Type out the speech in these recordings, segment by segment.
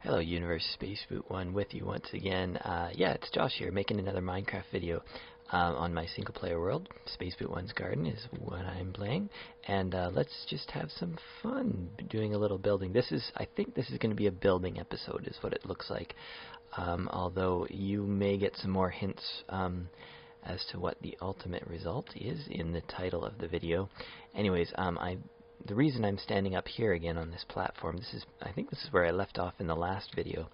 Hello Universe, Spaceboot1 with you once again. Yeah, it's Josh here, making another Minecraft video on my single player world. Spaceboot1's Garden is what I'm playing, and let's just have some fun doing a little building. I think this is going to be a building episode is what it looks like, although you may get some more hints as to what the ultimate result is in the title of the video. Anyways, the reason I'm standing up here again on this platform, I think this is where I left off in the last video,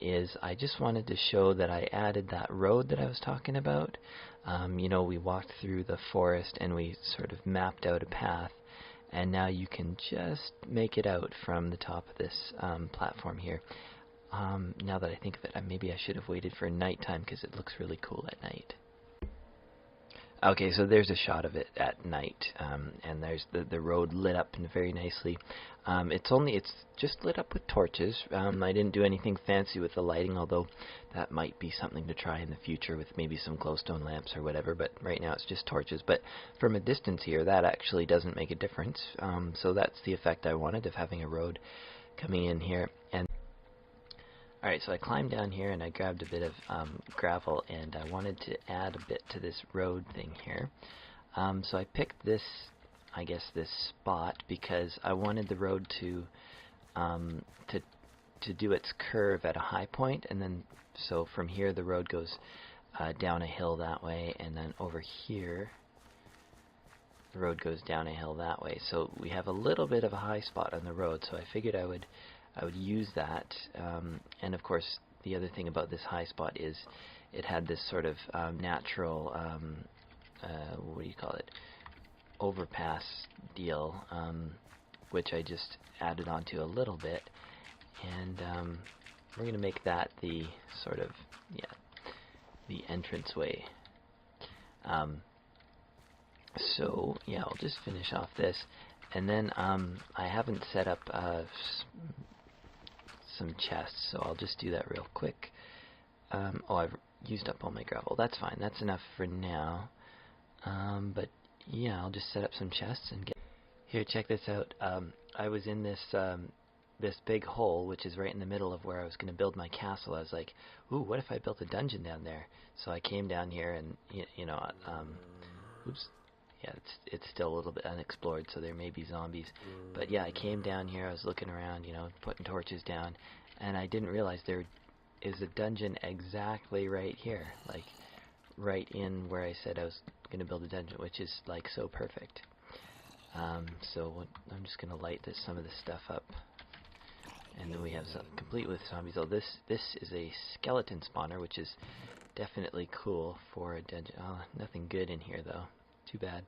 is I just wanted to show that I added that road that I was talking about. You know, we walked through the forest and we sort of mapped out a path, and now you can just make it out from the top of this platform here. Now that I think of it, maybe I should have waited for nighttime because it looks really cool at night. Okay, so there's a shot of it at night, and there's the road lit up very nicely. It's just lit up with torches. I didn't do anything fancy with the lighting, although that might be something to try in the future with maybe some glowstone lamps or whatever, but right now it's just torches. But from a distance here, that actually doesn't make a difference, so that's the effect I wanted of having a road coming in here. And alright, so I climbed down here and I grabbed a bit of gravel, and I wanted to add a bit to this road thing here. So I picked this, I guess this spot, because I wanted the road to do its curve at a high point, and then so from here the road goes down a hill that way, and then over here the road goes down a hill that way. So we have a little bit of a high spot on the road, so I figured I would use that, and of course the other thing about this high spot is it had this sort of natural, what do you call it, overpass deal, which I just added onto a little bit, and we're going to make that the sort of, the entranceway. So yeah, I'll just finish off this, and then I haven't set up some chests, so I'll just do that real quick. Oh, I've used up all my gravel. That's fine. That's enough for now. But yeah, I'll just set up some chests and get here. Check this out. I was in this this big hole, which is right in the middle of where I was going to build my castle. I was like, ooh, what if I built a dungeon down there? So I came down here, and oops. Yeah, it's still a little bit unexplored, so there may be zombies. But yeah, I came down here, I was looking around, putting torches down, and I didn't realize there is a dungeon exactly right here, like right in where I said I was going to build a dungeon, which is like so perfect. So I'm just going to light some of this stuff up, and then we have something complete with zombies. Oh, this is a skeleton spawner, which is definitely cool for a dungeon. Oh, nothing good in here though. Too bad.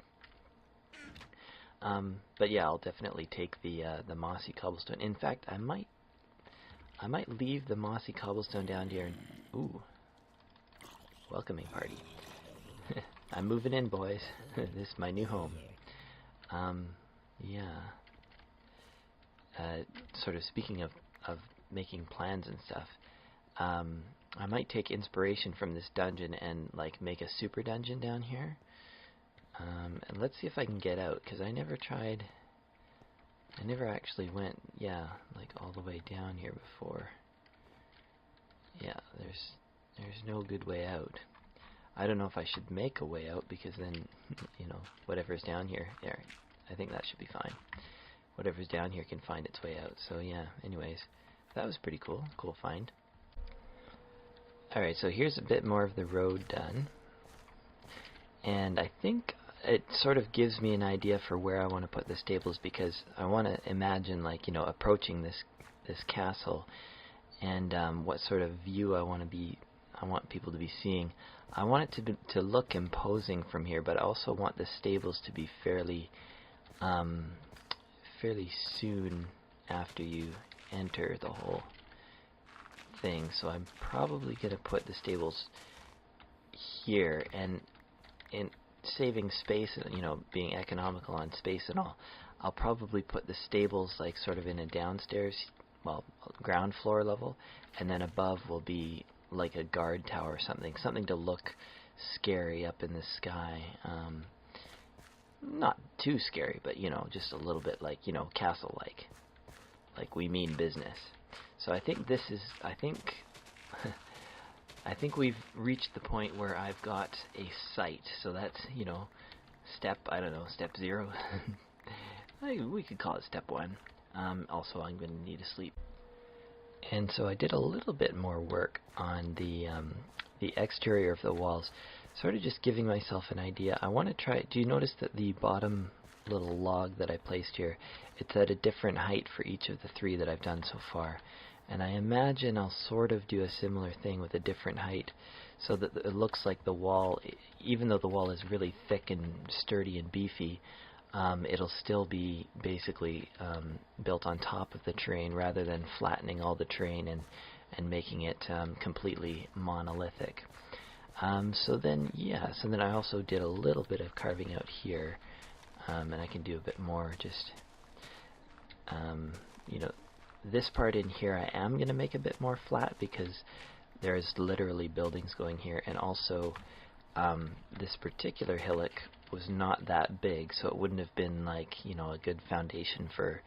But yeah, I'll definitely take the mossy cobblestone. In fact, I might leave the mossy cobblestone down here. And, ooh, welcoming party. I'm moving in, boys. This is my new home. Yeah. Sort of speaking of making plans and stuff, I might take inspiration from this dungeon and like make a super dungeon down here. And let's see if I can get out, because I never actually went, like all the way down here before. Yeah, there's no good way out. I don't know if I should make a way out, because then, whatever's down here, there, I think that should be fine. Whatever's down here can find its way out. So yeah, anyways, that was pretty cool. Cool find. Alright, so here's a bit more of the road done. And I think it sort of gives me an idea for where I want to put the stables, because I want to imagine, like, approaching this castle, and what sort of view I want people to be seeing. I want it to look imposing from here, but I also want the stables to be fairly soon after you enter the whole thing. So I'm probably going to put the stables here, and in saving space, being economical on space and all, I'll probably put the stables like sort of in a downstairs, ground floor level, and then above will be like a guard tower or something to look scary up in the sky. Not too scary, but just a little bit like, castle-like. Like we mean business. So I think this is, I think we've reached the point where I've got a site. So that's, you know, step, I don't know, step 0. We could call it step 1. Also, I'm going to need to sleep. And so I did a little bit more work on the exterior of the walls, sort of just giving myself an idea. I want to try, do you notice that the bottom little log that I placed here, it's at a different height for each of the 3 that I've done so far. And I imagine I'll sort of do a similar thing with a different height, so that it looks like the wall, even though the wall is really thick and sturdy and beefy, it'll still be basically built on top of the terrain rather than flattening all the terrain and making it completely monolithic. So then I also did a little bit of carving out here, and I can do a bit more, just you know, this part in here I am going to make a bit more flat because there's literally buildings going here, and also this particular hillock was not that big, so it wouldn't have been like, you know, a good foundation for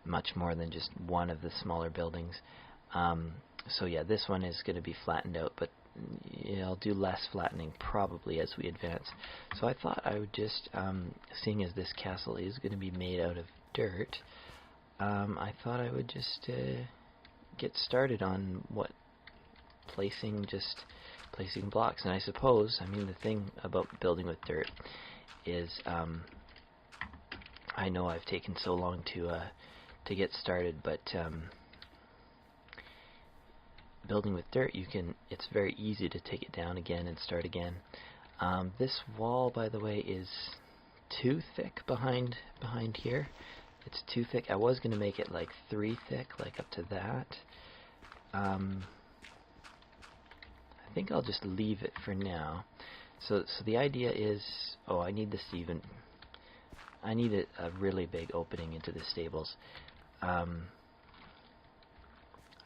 much more than just one of the smaller buildings. So yeah, this one is going to be flattened out, but yeah, I'll do less flattening probably as we advance. So I thought I would just, seeing as this castle is going to be made out of dirt, I thought I would just get started on placing blocks. And I suppose, I mean, the thing about building with dirt is, I know I've taken so long to get started, but building with dirt, it's very easy to take it down again and start again. This wall, by the way, is too thick behind here. It's too thick. I was going to make it like 3 thick, like up to that. I think I'll just leave it for now. So the idea is, I need a really big opening into the stables.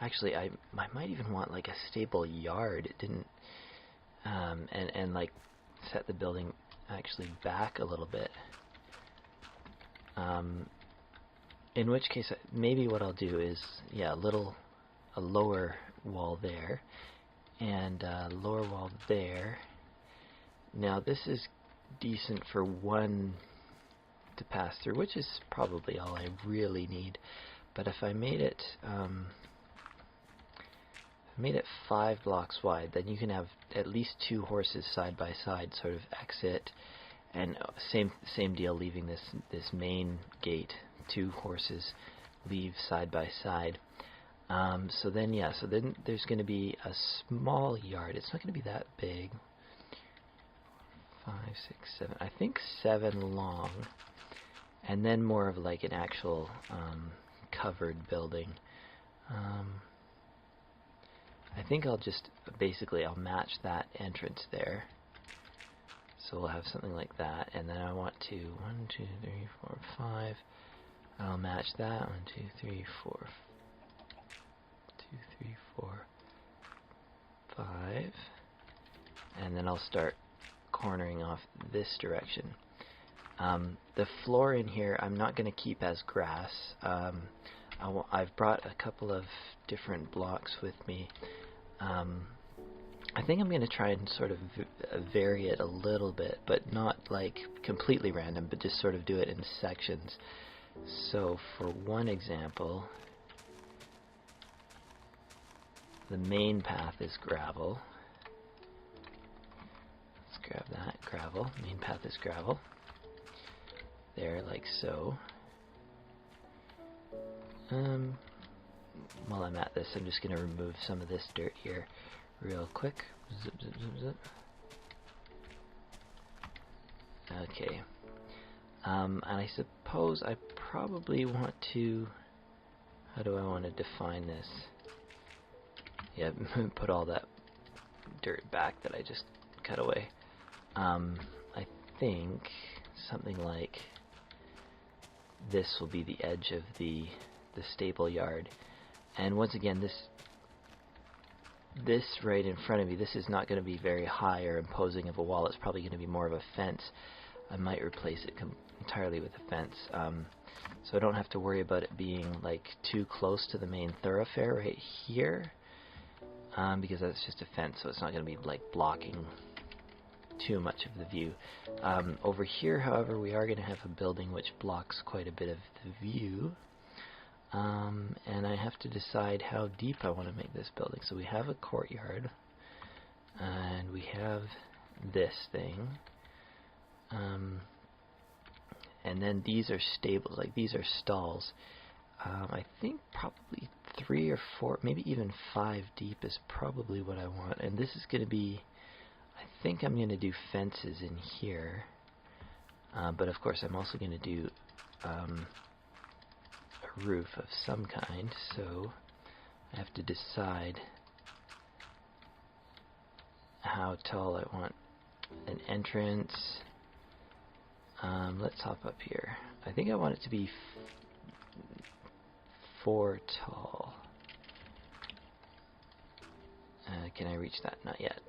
Actually, I might even want like a stable yard. It didn't, and like set the building actually back a little bit. In which case, maybe what I'll do is, a lower wall there, and a lower wall there. Now this is decent for 1 to pass through, which is probably all I really need. But if I made it, 5 blocks wide, then you can have at least 2 horses side by side, sort of exit, and same deal, leaving this main gate. 2 horses leave side by side. So then there's going to be a small yard. It's not going to be that big. 5, 6, 7. I think 7 long, and then more of like an actual covered building. I think I'll just I'll match that entrance there. So we'll have something like that, and then I want to 1, 2, 3, 4, 5. I'll match that 1, 2, 3, 4, 2, 3, 4, 5, and then I'll start cornering off this direction. The floor in here I'm not going to keep as grass. I've brought a couple of different blocks with me. I think I'm going to try and sort of vary it a little bit, but not like completely random, but just sort of do it in sections. So for one example, the main path is gravel. Let's grab that, gravel. Main path is gravel. There, like so. While I'm at this, I'm just going to remove some of this dirt here real quick. Zip, zip, zip, zip. Okay. And I suppose I probably want to... How do I want to define this? Yeah, put all that dirt back that I just cut away. I think something like this will be the edge of the stable yard. And once again, this right in front of me, this is not going to be very high or imposing of a wall. It's probably going to be more of a fence. I might replace it entirely with a fence. so I don't have to worry about it being like too close to the main thoroughfare right here, because that's just a fence, so it's not going to be like blocking too much of the view. Over here, however, we are going to have a building which blocks quite a bit of the view, and I have to decide how deep I want to make this building. So we have a courtyard, and we have this thing, and then these are stables, like these are stalls. I think probably 3 or 4, maybe even 5 deep is probably what I want, and this is going to be, I think I'm going to do fences in here, but of course I'm also going to do a roof of some kind, so I have to decide how tall I want an entrance. Let's hop up here. I think I want it to be 4 tall. Can I reach that? Not yet.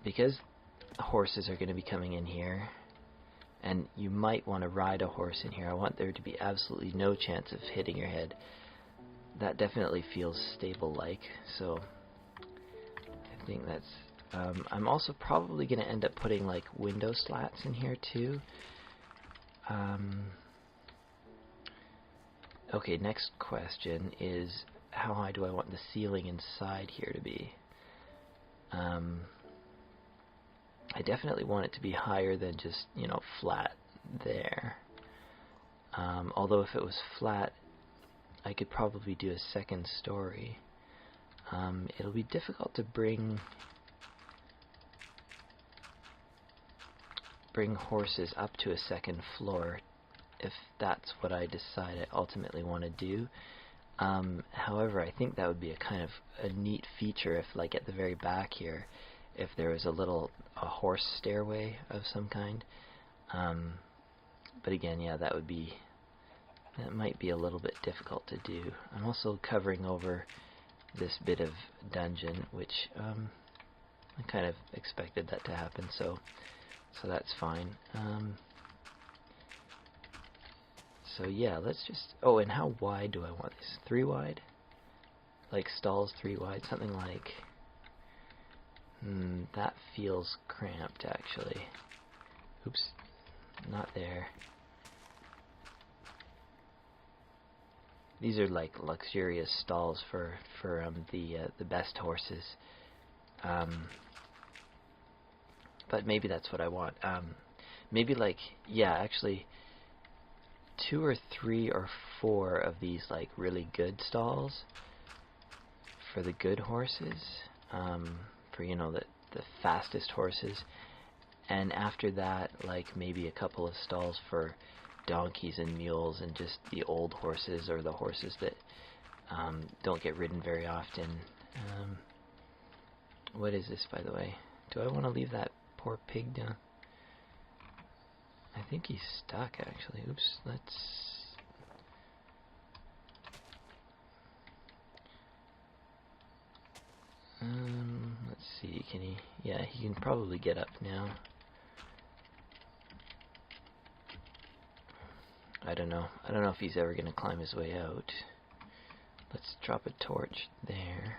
Because horses are going to be coming in here, and you might want to ride a horse in here, I want there to be absolutely no chance of hitting your head. That definitely feels stable-like, so I think that's... I'm also probably going to end up putting like window slats in here too. Okay, next question is, how high do I want the ceiling inside here to be? I definitely want it to be higher than just, you know, flat there. Although if it was flat, I could probably do a second story. It'll be difficult to bring horses up to a second floor if that's what I decide I ultimately want to do. However, I think that would be a kind of a neat feature if, like, at the very back here, if there was a horse stairway of some kind. But again, yeah, that might be a little bit difficult to do. I'm also covering over this bit of dungeon, which I kind of expected that to happen, so that's fine. So yeah, let's just... Oh, and how wide do I want this? 3 wide? Like stalls 3 wide? Something like... that feels cramped, actually. Oops. Not there. These are like luxurious stalls for the best horses. But maybe that's what I want. Maybe like, yeah, actually 2 or 3 or 4 of these like really good stalls for the good horses, for, you know, the fastest horses, and after that like maybe a couple of stalls for donkeys and mules and just the old horses, or the horses that don't get ridden very often. What is this, by the way? Do I want to leave that poor pig down? I think he's stuck, actually. Oops, let's... let's see, can he... Yeah, he can probably get up now. I don't know. I don't know if he's ever going to climb his way out. Let's drop a torch there.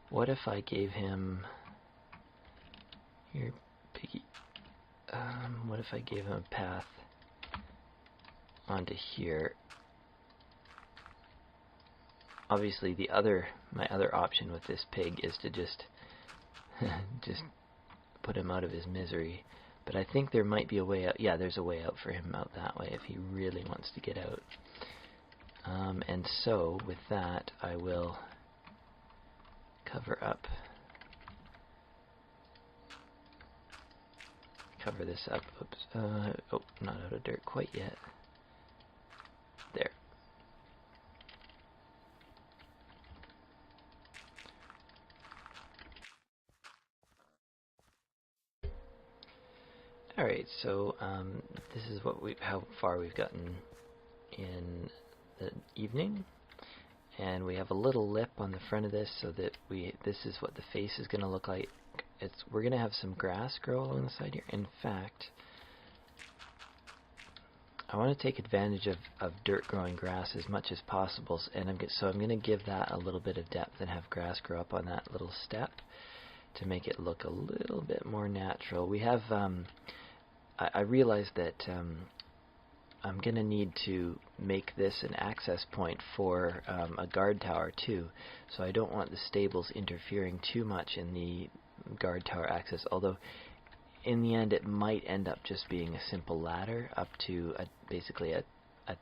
What if I gave him... Here, piggy. What if I gave him a path onto here? Obviously, my other option with this pig is to just put him out of his misery. But I think there might be a way out. Yeah, there's a way out for him out that way if he really wants to get out. And so, with that, I will cover this up. Oops. Oh, not out of dirt quite yet. There. Alright, so this is how far we've gotten in the evening, and we have a little lip on the front of this, so that this is what the face is going to look like we're gonna have some grass grow along the side here. In fact, I want to take advantage of dirt growing grass as much as possible, and I'm going to give that a little bit of depth and have grass grow up on that little step to make it look a little bit more natural. We have, I realized that I'm going to need to make this an access point for a guard tower too, so I don't want the stables interfering too much in the guard tower access, although in the end it might end up just being a simple ladder up to basically a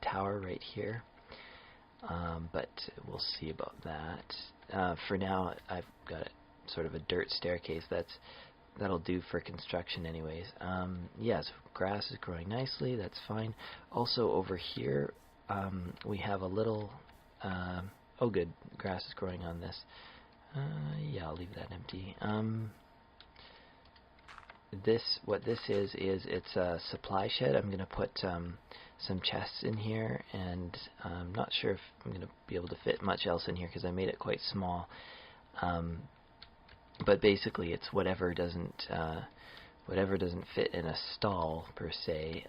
tower right here, but we'll see about that. For now I've got sort of a dirt staircase that'll do for construction anyways. Yes, grass is growing nicely, that's fine. Also over here we have a little oh good, grass is growing on this. Yeah, I'll leave that empty. What this is it's a supply shed. I'm going to put some chests in here, and I'm not sure if I'm going to be able to fit much else in here because I made it quite small. But basically, it's whatever doesn't fit in a stall per se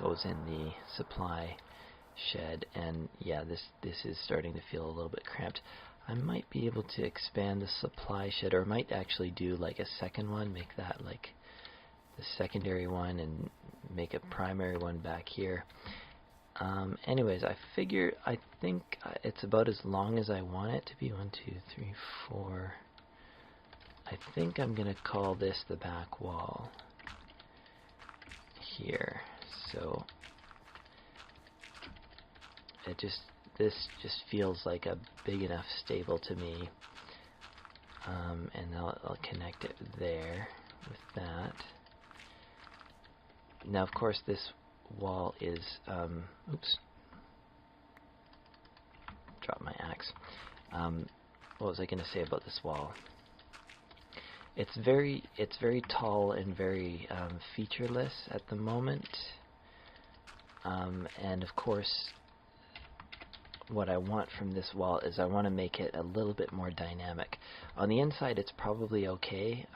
goes in the supply shed. And yeah, this is starting to feel a little bit cramped. I might be able to expand the supply shed, or I might actually do like a second one, make that like the secondary one, and make a primary one back here. Anyways, I think it's about as long as I want it to be. 1, 2, 3, 4. I think I'm gonna call this the back wall here. So this just feels like a big enough stable to me, and I'll connect it there with that. Now, of course, this wall is oops, dropped my axe. What was I going to say about this wall? It's very tall and very featureless at the moment, and of course, what I want from this wall is I want to make it a little bit more dynamic. On the inside it's probably okay.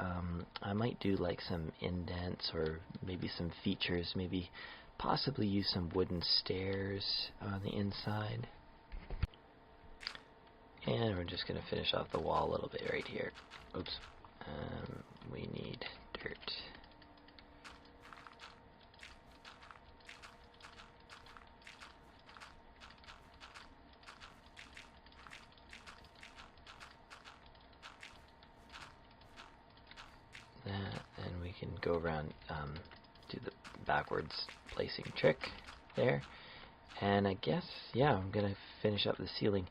I might do like some indents or maybe some features, maybe possibly use some wooden stairs on the inside. And we're just going to finish off the wall a little bit right here. Oops. We need dirt. And we can go around, do the backwards placing trick there, and I guess, yeah, I'm gonna finish up the ceiling.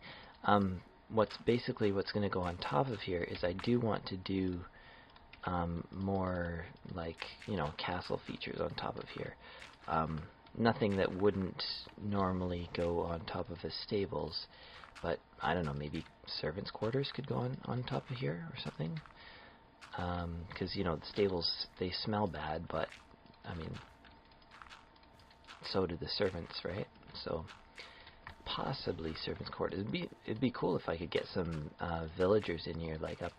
What's gonna go on top of here is I do want to do more like, you know, castle features on top of here. Nothing that wouldn't normally go on top of the stables, but I don't know, maybe servants' quarters could go on top of here or something. Because, you know, the stables, they smell bad, but I mean, so do the servants, right? So possibly servants' quarters. It'd be cool if I could get some villagers in here, like up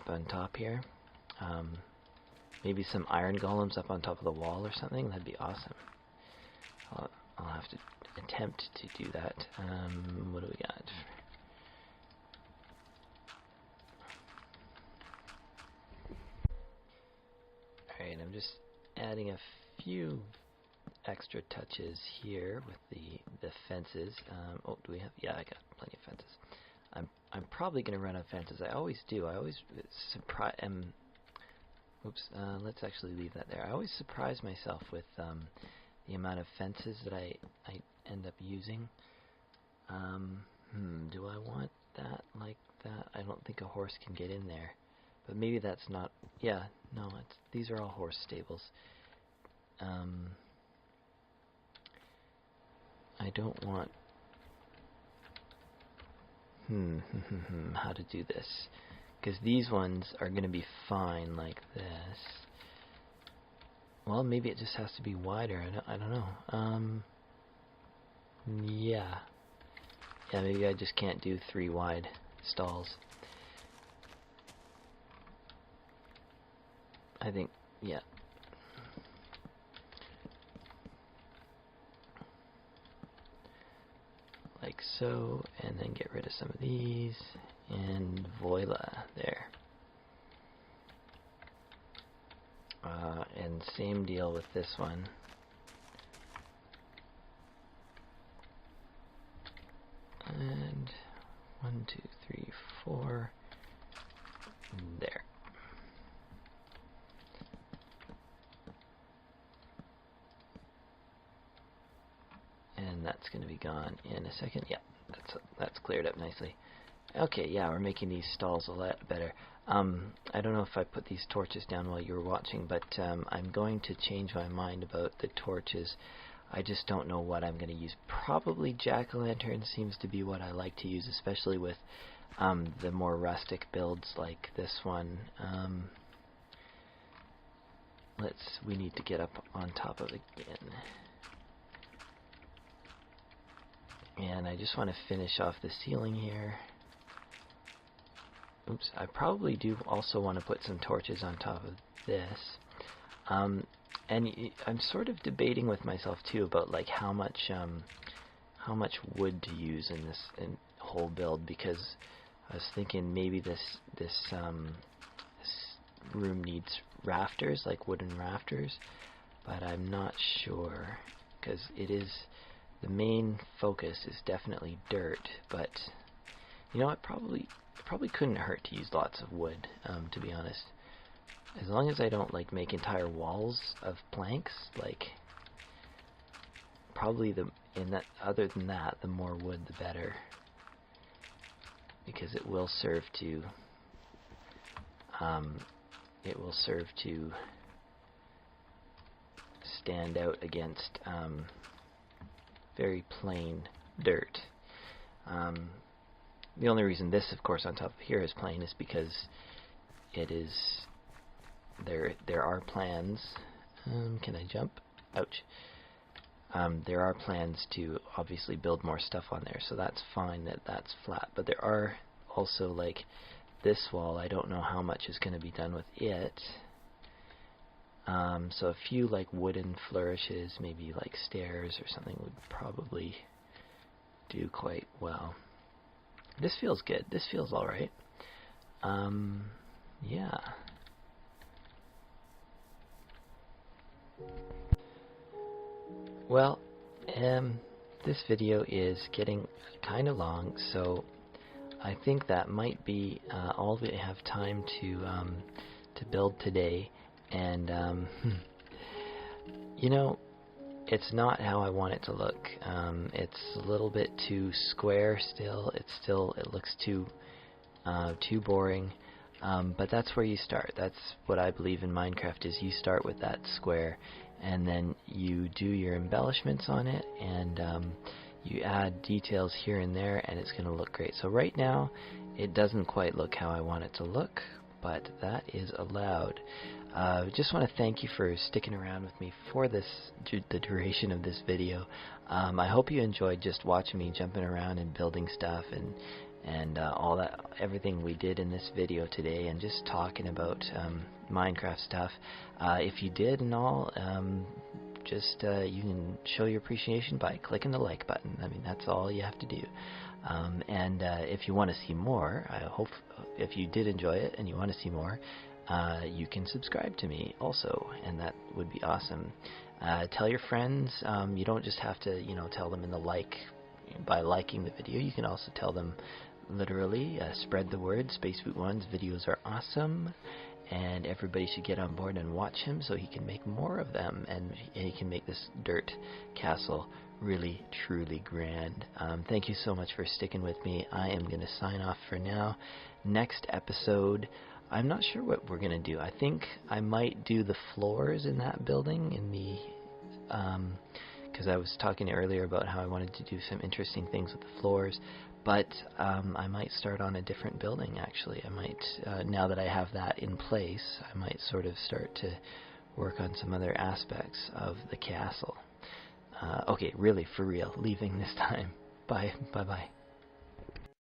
on top here. Maybe some iron golems up on top of the wall or something. That'd be awesome. I'll have to attempt to do that. What do we got? Alright, I'm just adding a few extra touches here with the fences. Oh, do we have? Yeah, I got plenty of fences. I'm probably going to run out of fences. I always do. I always oops. Let's actually leave that there. I always surprise myself with the amount of fences that I end up using. Do I want that like that? I don't think a horse can get in there. But maybe that's not. Yeah, no. These are all horse stables. I don't want. How to do this? Because these ones are going to be fine like this. Well, maybe it just has to be wider. I don't know. Yeah. Yeah, maybe I just can't do 3 wide stalls. I think, yeah. Like so, and then get rid of some of these, and voila, there. And same deal with this one. And 1, 2, 3, 4, there. And that's going to be gone in a second. Yeah, that's cleared up nicely. Okay, yeah, we're making these stalls a lot better. I don't know if I put these torches down while you were watching, but I'm going to change my mind about the torches. I just don't know what I'm going to use. Probably jack-o'-lantern seems to be what I like to use, especially with the more rustic builds like this one. We need to get up on top of it again. And I just want to finish off the ceiling here. Oops, I probably do also want to put some torches on top of this. And I'm sort of debating with myself too about like how much wood to use in this whole build, because I was thinking maybe this room needs rafters, like wooden rafters, but I'm not sure, because the main focus is definitely dirt. But you know, it probably couldn't hurt to use lots of wood, to be honest. As long as I don't like make entire walls of planks, like probably other than that, the more wood the better, because it will serve to stand out against very plain dirt. The only reason this, of course, on top of here is plain is because it is there are plans. Can I jump? Ouch. There are plans to obviously build more stuff on there, so that's fine that that's flat. But there are also, like this wall, I don't know how much is going to be done with it. So a few like wooden flourishes, maybe like stairs or something, would probably do quite well. This feels good. This feels alright. Yeah. Well, this video is getting kind of long, so I think that might be all we have time to build today. And you know, it's not how I want it to look. It's a little bit too square still. It looks too boring. But that's where you start. That's what I believe in Minecraft, is you start with that square, and then you do your embellishments on it, and you add details here and there, and it's going to look great. So right now, it doesn't quite look how I want it to look, but that is allowed. Just want to thank you for sticking around with me for the duration of this video. I hope you enjoyed just watching me jumping around and building stuff and all that, everything we did in this video today, and just talking about Minecraft stuff. If you did and all, just you can show your appreciation by clicking the like button. I mean, that's all you have to do. And if you want to see more, I hope if you did enjoy it and you want to see more, you can subscribe to me also, and that would be awesome. Tell your friends. You don't just have to, tell them in the by liking the video. You can also tell them literally. Spread the word. Spaceboot1's videos are awesome, and everybody should get on board and watch him so he can make more of them, and he can make this dirt castle really, truly grand. Thank you so much for sticking with me. I am going to sign off for now. Next episode, I'm not sure what we're going to do. I think I might do the floors in that building, in the because I was talking earlier about how I wanted to do some interesting things with the floors, but I might start on a different building, actually. I might, now that I have that in place, I might sort of start to work on some other aspects of the castle. Okay, really, for real, leaving this time. Bye. Bye-bye.